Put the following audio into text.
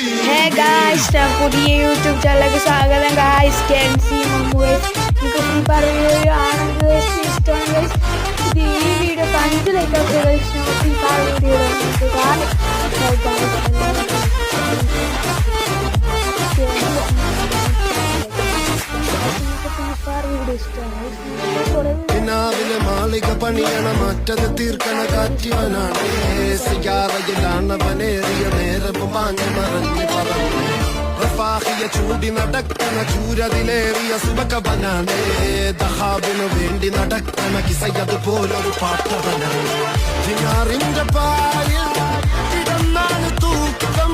Hey guys, പുതിയ YouTube ചാനലിലേക്ക് സ്വാഗതം guys. കെൻസി മമ്മു guys. നിങ്ങൾക്ക് ഫ്രീ ഫയർ വീഡിയോ ആണെങ്കിൽ ഇഷ്ടമാണ് guys. ഈ വീഡിയോ കണ്ട് ലൈക്ക് ആക്കുക guys. ഫ്രീ ഫയർ വീഡിയോ പിന്നാവിലെ മാളിക പണിയണ മറ്റത് തീർക്കണ കാറ്റിവനാണ് സിയാറയിലാണവനേറിയ നേരവും വാങ്ങി മറഞ്ഞു പറഞ്ഞു റഫാഹിയ ചൂടി നടക്കണ ചൂരതിലേറിയ സുബകവനാണ് ദഹാബിനു വേണ്ടി നടക്കണ കിസയത് പോലൊരു പാട്ടവനാണ് ചിങ്ങാറിന്റെ പാലിൽ കിടന്നാണ് തൂക്കം